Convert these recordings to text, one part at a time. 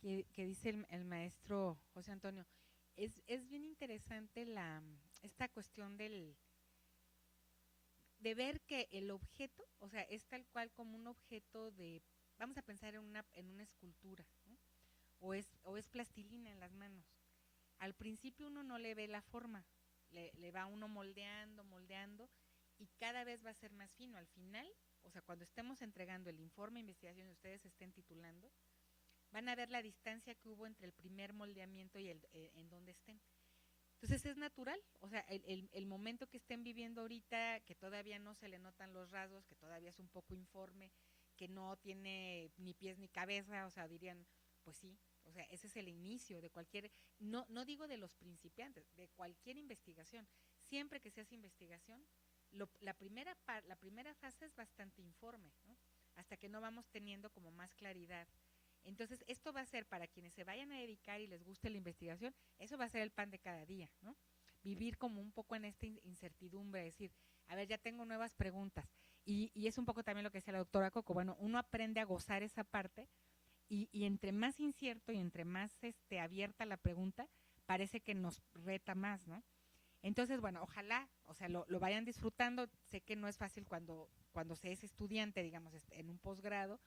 que dice el maestro José Antonio. Es bien interesante esta cuestión de ver que el objeto, o sea, es tal cual como un objeto vamos a pensar en una escultura, ¿no? O es plastilina en las manos. Al principio uno no le ve la forma, le va uno moldeando, moldeando, y cada vez va a ser más fino. Al final, o sea, cuando estemos entregando el informe de investigación y ustedes estén titulando, van a ver la distancia que hubo entre el primer moldeamiento y en donde estén. Entonces es natural, o sea, el momento que estén viviendo ahorita, que todavía no se le notan los rasgos, que todavía es un poco informe, que no tiene ni pies ni cabeza, o sea, dirían, pues sí, o sea, ese es el inicio de cualquier, no digo de los principiantes, de cualquier investigación. Siempre que se hace investigación, la primera fase es bastante informe, ¿no? Hasta que no vamos teniendo como más claridad. Entonces, esto va a ser para quienes se vayan a dedicar y les guste la investigación, eso va a ser el pan de cada día, ¿no? Vivir como un poco en esta incertidumbre, decir, a ver, ya tengo nuevas preguntas. Y es un poco también lo que decía la doctora Coco, bueno, uno aprende a gozar esa parte y entre más incierto y entre más abierta la pregunta, parece que nos reta más, ¿no? Entonces, bueno, ojalá, o sea, lo vayan disfrutando. Sé que no es fácil cuando se es estudiante, digamos, en un posgrado,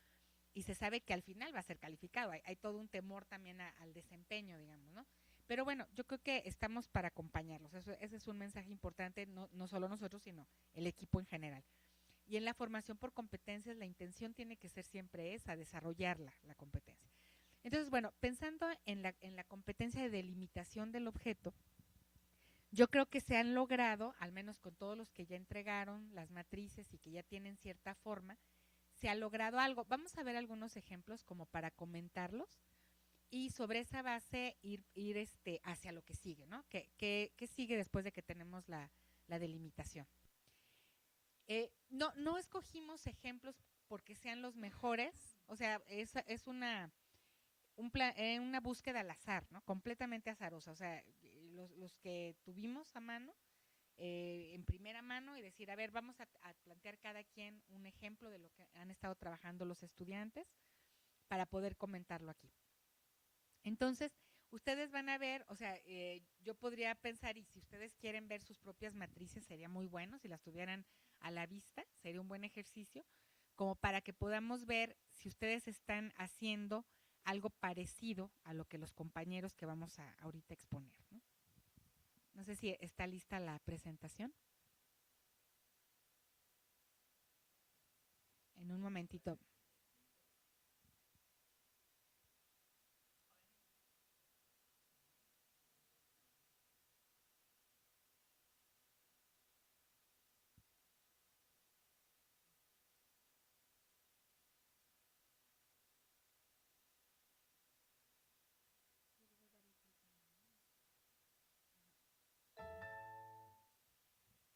y se sabe que al final va a ser calificado. Hay todo un temor también al desempeño, digamos, ¿no? Pero bueno, yo creo que estamos para acompañarlos. Ese es un mensaje importante, no solo nosotros, sino el equipo en general. Y en la formación por competencias, la intención tiene que ser siempre esa, desarrollarla, la competencia. Entonces, bueno, pensando en la competencia de delimitación del objeto, yo creo que se han logrado, al menos con todos los que ya entregaron las matrices y que ya tienen cierta forma, se ha logrado algo. Vamos a ver algunos ejemplos como para comentarlos y sobre esa base ir hacia lo que sigue, ¿no? ¿Qué sigue después de que tenemos la delimitación? No escogimos ejemplos porque sean los mejores, o sea, es una búsqueda al azar, ¿no? Completamente azarosa, o sea, los que tuvimos a mano, en primera mano, y decir, a ver, vamos a plantear cada quien un ejemplo de lo que han estado trabajando los estudiantes para poder comentarlo aquí. Entonces, ustedes van a ver, o sea, yo podría pensar, y si ustedes quieren ver sus propias matrices, sería muy bueno, si las tuvieran a la vista, sería un buen ejercicio, como para que podamos ver si ustedes están haciendo algo parecido a lo que los compañeros que vamos a ahorita exponer, ¿no? No sé si está lista la presentación. En un momentito.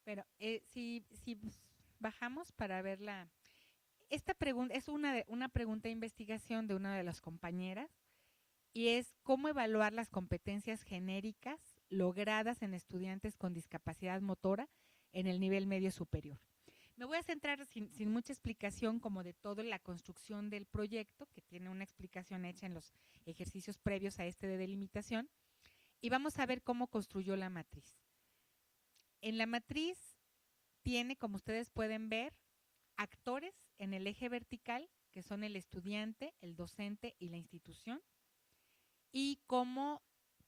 Pero si bajamos para verla, esta pregunta es una pregunta de investigación de una de las compañeras y es cómo evaluar las competencias genéricas logradas en estudiantes con discapacidad motora en el nivel medio superior. Me voy a centrar sin mucha explicación como de toda la construcción del proyecto, que tiene una explicación hecha en los ejercicios previos a este de delimitación, y vamos a ver cómo construyó la matriz. En la matriz tiene, como ustedes pueden ver, actores en el eje vertical, que son el estudiante, el docente y la institución, y como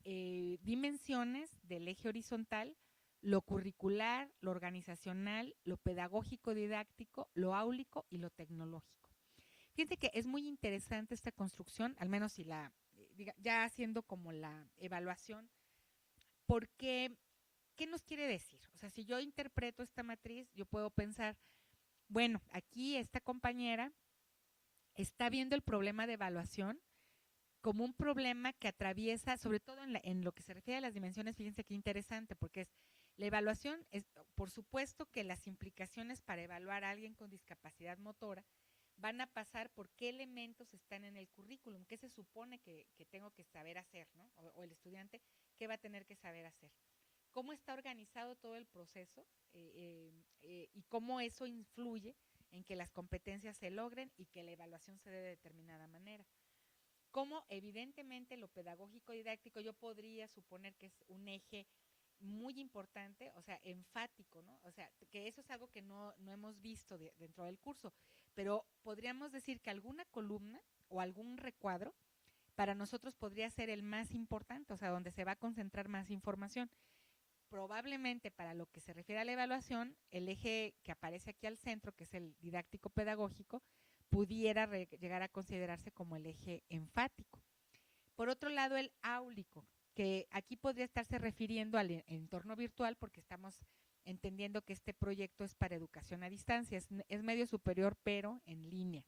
dimensiones del eje horizontal, lo curricular, lo organizacional, lo pedagógico didáctico, lo áulico y lo tecnológico. Fíjense que es muy interesante esta construcción, al menos si ya haciendo como la evaluación, porque ¿qué nos quiere decir? O sea, si yo interpreto esta matriz, yo puedo pensar, bueno, aquí esta compañera está viendo el problema de evaluación como un problema que atraviesa, sobre todo en lo que se refiere a las dimensiones. Fíjense qué interesante, porque la evaluación, por supuesto que las implicaciones para evaluar a alguien con discapacidad motora van a pasar por qué elementos están en el currículum, qué se supone que tengo que saber hacer, ¿no? O el estudiante, qué va a tener que saber hacer. Cómo está organizado todo el proceso y cómo eso influye en que las competencias se logren y que la evaluación se dé de determinada manera. cómo evidentemente lo pedagógico didáctico yo podría suponer que es un eje muy importante, o sea, enfático, ¿no? O sea, que eso es algo que no hemos visto dentro del curso, pero podríamos decir que alguna columna o algún recuadro para nosotros podría ser el más importante, o sea, donde se va a concentrar más información. Probablemente para lo que se refiere a la evaluación, el eje que aparece aquí al centro, que es el didáctico pedagógico, pudiera llegar a considerarse como el eje enfático. Por otro lado, el áulico, que aquí podría estarse refiriendo al entorno virtual, porque estamos entendiendo que este proyecto es para educación a distancia, es medio superior, pero en línea.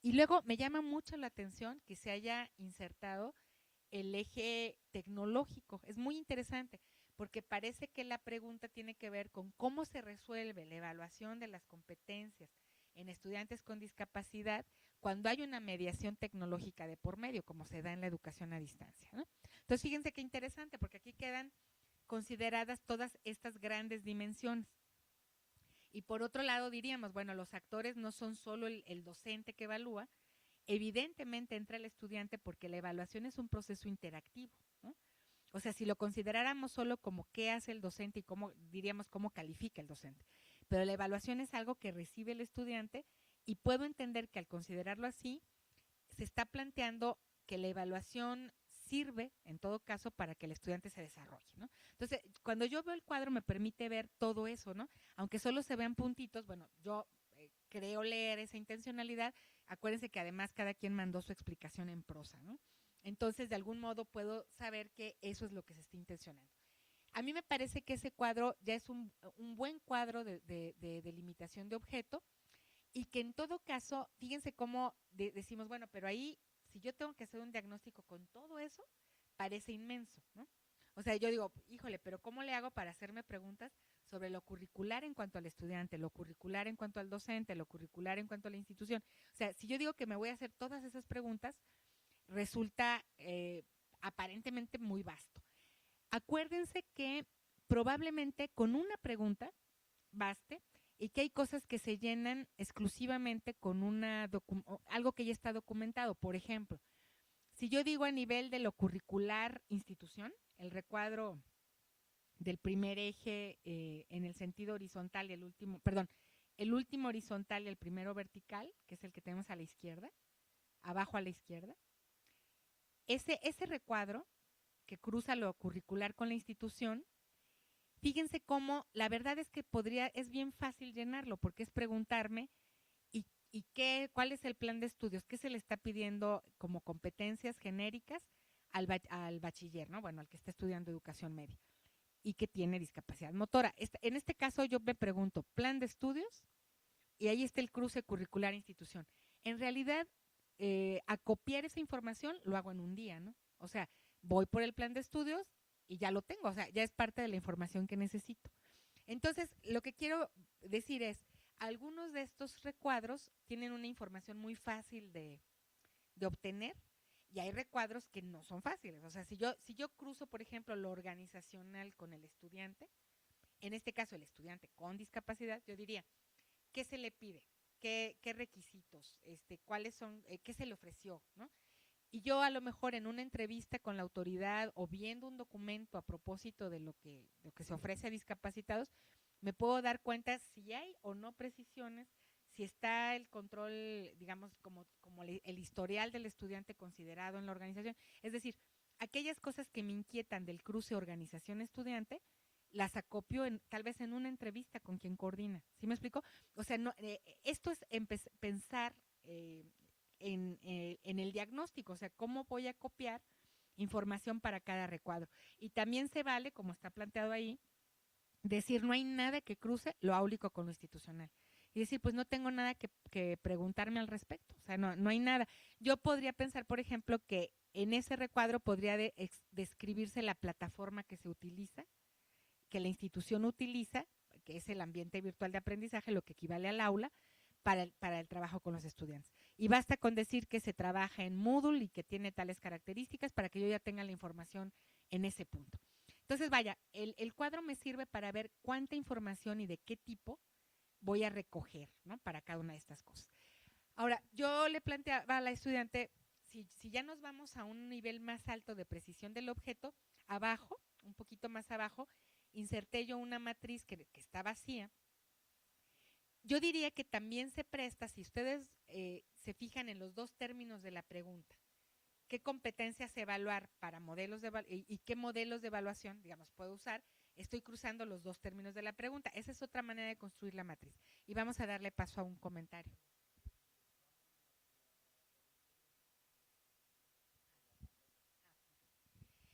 Y luego me llama mucho la atención que se haya insertado el eje tecnológico. Es muy interesante porque parece que la pregunta tiene que ver con cómo se resuelve la evaluación de las competencias en estudiantes con discapacidad cuando hay una mediación tecnológica de por medio, como se da en la educación a distancia, ¿no? Entonces, fíjense qué interesante, porque aquí quedan consideradas todas estas grandes dimensiones. Y por otro lado diríamos, bueno, los actores no son solo el docente que evalúa, evidentemente entra el estudiante porque la evaluación es un proceso interactivo, ¿no? O sea, si lo consideráramos solo como qué hace el docente y cómo, diríamos, cómo califica el docente. Pero la evaluación es algo que recibe el estudiante y puedo entender que al considerarlo así, se está planteando que la evaluación sirve, en todo caso, para que el estudiante se desarrolle, ¿no? Entonces, cuando yo veo el cuadro me permite ver todo eso, ¿no? Aunque solo se vean puntitos, bueno, yo creo leer esa intencionalidad. Acuérdense que además cada quien mandó su explicación en prosa, ¿no? Entonces, de algún modo puedo saber que eso es lo que se está intencionando. A mí me parece que ese cuadro ya es un buen cuadro de delimitación de objeto y que en todo caso, fíjense cómo decimos, bueno, pero ahí, si yo tengo que hacer un diagnóstico con todo eso, parece inmenso, ¿no? O sea, yo digo, híjole, pero ¿cómo le hago para hacerme preguntas sobre lo curricular en cuanto al estudiante, lo curricular en cuanto al docente, lo curricular en cuanto a la institución? O sea, si yo digo que me voy a hacer todas esas preguntas, resulta aparentemente muy vasto. Acuérdense que probablemente con una pregunta baste y que hay cosas que se llenan exclusivamente con algo que ya está documentado. Por ejemplo, si yo digo a nivel de lo curricular institución, el recuadro del primer eje en el sentido horizontal y el último, perdón, el último horizontal y el primero vertical, que es el que tenemos a la izquierda, abajo a la izquierda, ese recuadro que cruza lo curricular con la institución, fíjense cómo la verdad es que es bien fácil llenarlo, porque es preguntarme cuál es el plan de estudios, qué se le está pidiendo como competencias genéricas al bachiller, ¿no? Bueno, al que está estudiando educación media y que tiene discapacidad motora. En este caso yo me pregunto, plan de estudios, y ahí está el cruce curricular institución. En realidad, acopiar esa información lo hago en un día, ¿no? O sea, voy por el plan de estudios y ya lo tengo, o sea, ya es parte de la información que necesito. Entonces, lo que quiero decir es, algunos de estos recuadros tienen una información muy fácil de obtener y hay recuadros que no son fáciles. O sea, si yo cruzo, por ejemplo, lo organizacional con el estudiante, en este caso el estudiante con discapacidad, yo diría, ¿qué se le pide? ¿Qué requisitos? ¿Cuáles son? ¿Qué se le ofreció? ¿No? Y yo a lo mejor en una entrevista con la autoridad o viendo un documento a propósito de lo que se ofrece a discapacitados, me puedo dar cuenta si hay o no precisiones, si está el control, digamos, como el historial del estudiante considerado en la organización. Es decir, aquellas cosas que me inquietan del cruce organización-estudiante, las acopio tal vez en una entrevista con quien coordina. ¿Sí me explico? O sea, no, esto es pensar en el diagnóstico, o sea, cómo voy a copiar información para cada recuadro. Y también se vale, como está planteado ahí, decir no hay nada que cruce lo áulico con lo institucional. Y decir, pues no tengo nada que preguntarme al respecto, o sea, no hay nada. Yo podría pensar, por ejemplo, que en ese recuadro podría describirse la plataforma que se utiliza, que la institución utiliza, que es el ambiente virtual de aprendizaje, lo que equivale al aula, para el trabajo con los estudiantes. Y basta con decir que se trabaja en Moodle y que tiene tales características para que yo ya tenga la información en ese punto. Entonces, vaya, el cuadro me sirve para ver cuánta información y de qué tipo voy a recoger, ¿no? Para cada una de estas cosas. Ahora, yo le planteaba a la estudiante, si ya nos vamos a un nivel más alto de precisión del objeto, abajo, un poquito más abajo, inserté yo una matriz que está vacía. Yo diría que también se presta, si ustedes se fijan en los dos términos de la pregunta, qué competencias evaluar para modelos de y qué modelos de evaluación, digamos, puedo usar. Estoy cruzando los dos términos de la pregunta. Esa es otra manera de construir la matriz. Y vamos a darle paso a un comentario.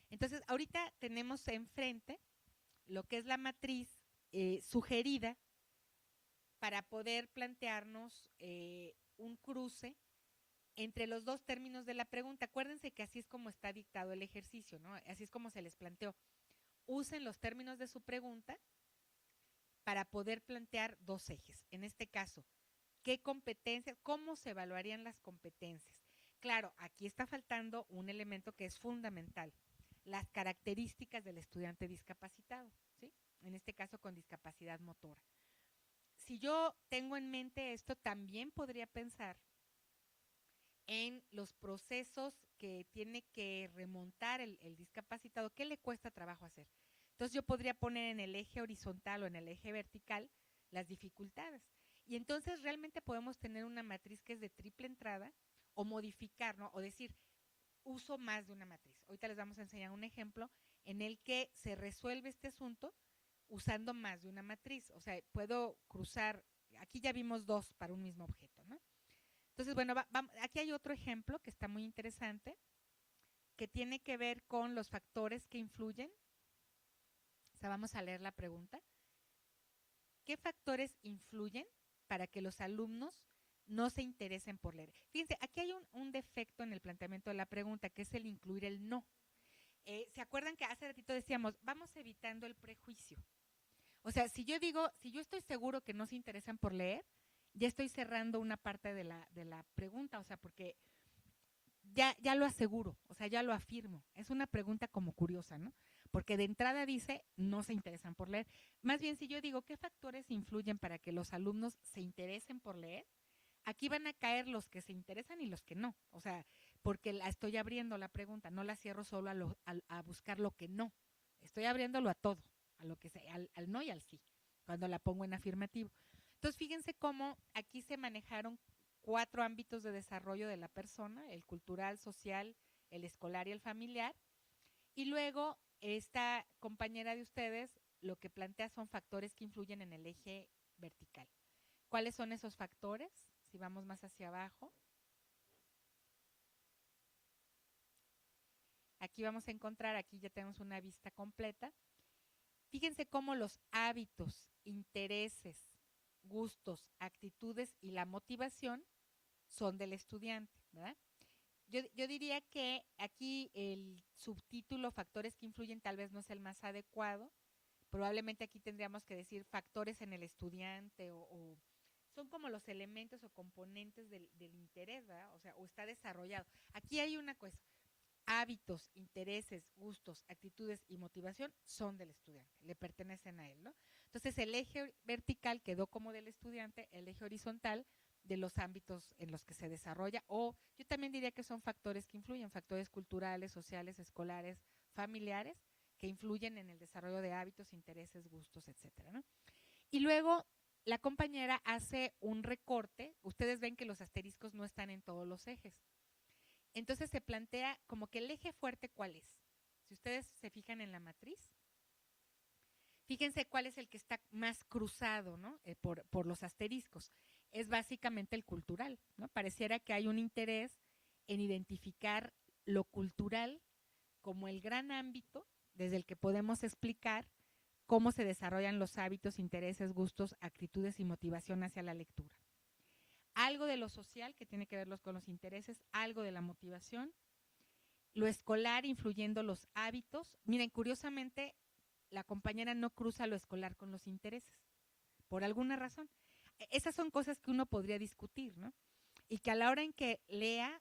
Entonces, ahorita tenemos enfrente lo que es la matriz sugerida para poder plantearnos un cruce entre los dos términos de la pregunta. Acuérdense que así es como está dictado el ejercicio, ¿no? Así es como se les planteó. Usen los términos de su pregunta para poder plantear dos ejes. En este caso, ¿qué competencias? ¿Cómo se evaluarían las competencias? Claro, aquí está faltando un elemento que es fundamental, las características del estudiante discapacitado, ¿sí? En este caso con discapacidad motora. Si yo tengo en mente esto, también podría pensar en los procesos que tiene que remontar el discapacitado, ¿qué le cuesta trabajo hacer? Entonces yo podría poner en el eje horizontal o en el eje vertical las dificultades. Y entonces realmente podemos tener una matriz que es de triple entrada o modificar, ¿no? O decir, uso más de una matriz. Ahorita les vamos a enseñar un ejemplo en el que se resuelve este asunto usando más de una matriz. O sea, puedo cruzar, aquí ya vimos dos para un mismo objeto, ¿no? Entonces, bueno, aquí hay otro ejemplo que está muy interesante, que tiene que ver con los factores que influyen. O sea, vamos a leer la pregunta. ¿Qué factores influyen para que los alumnos no se interesen por leer? Fíjense, aquí hay un defecto en el planteamiento de la pregunta, que es el incluir el no. ¿Se acuerdan que hace ratito decíamos, vamos evitando el prejuicio? O sea, si yo digo, si yo estoy seguro que no se interesan por leer, ya estoy cerrando una parte de la pregunta, o sea, porque ya lo aseguro, o sea, ya lo afirmo. Es una pregunta como curiosa, ¿no? Porque de entrada dice, no se interesan por leer. Más bien, si yo digo, ¿qué factores influyen para que los alumnos se interesen por leer? Aquí van a caer los que se interesan y los que no. O sea, porque la estoy abriendo la pregunta, no la cierro solo a buscar lo que no. Estoy abriéndolo a todo, a lo que sea, al no y al sí, cuando la pongo en afirmativo. Entonces, fíjense cómo aquí se manejaron 4 ámbitos de desarrollo de la persona, el cultural, social, el escolar y el familiar. Y luego, esta compañera de ustedes lo que plantea son factores que influyen en el eje vertical. ¿Cuáles son esos factores? Si vamos más hacia abajo. Aquí vamos a encontrar, aquí ya tenemos una vista completa. Fíjense cómo los hábitos, intereses, gustos, actitudes y la motivación son del estudiante, ¿verdad? Yo diría que aquí el subtítulo factores que influyen tal vez no es el más adecuado. Probablemente aquí tendríamos que decir factores en el estudiante o son como los elementos o componentes del interés, ¿verdad? O sea, o está desarrollado. Aquí hay una cosa, hábitos, intereses, gustos, actitudes y motivación son del estudiante, le pertenecen a él, ¿no? Entonces el eje vertical quedó como del estudiante, el eje horizontal de los ámbitos en los que se desarrolla, o yo también diría que son factores que influyen, factores culturales, sociales, escolares, familiares, que influyen en el desarrollo de hábitos, intereses, gustos, etcétera, ¿no? Y luego la compañera hace un recorte, ustedes ven que los asteriscos no están en todos los ejes, entonces se plantea como que el eje fuerte, ¿cuál es? Si ustedes se fijan en la matriz, fíjense cuál es el que está más cruzado, ¿no? Por los asteriscos. Es básicamente el cultural, ¿no? Pareciera que hay un interés en identificar lo cultural como el gran ámbito desde el que podemos explicar cómo se desarrollan los hábitos, intereses, gustos, actitudes y motivación hacia la lectura. Algo de lo social que tiene que ver con los intereses, algo de la motivación, lo escolar influyendo los hábitos. Miren, curiosamente, la compañera no cruza lo escolar con los intereses, por alguna razón. Esas son cosas que uno podría discutir, ¿no? Y que a la hora en que lea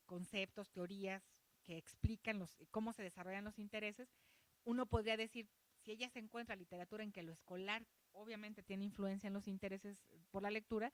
conceptos, teorías que explican cómo se desarrollan los intereses, uno podría decir, si ella se encuentra literatura en que lo escolar obviamente tiene influencia en los intereses por la lectura,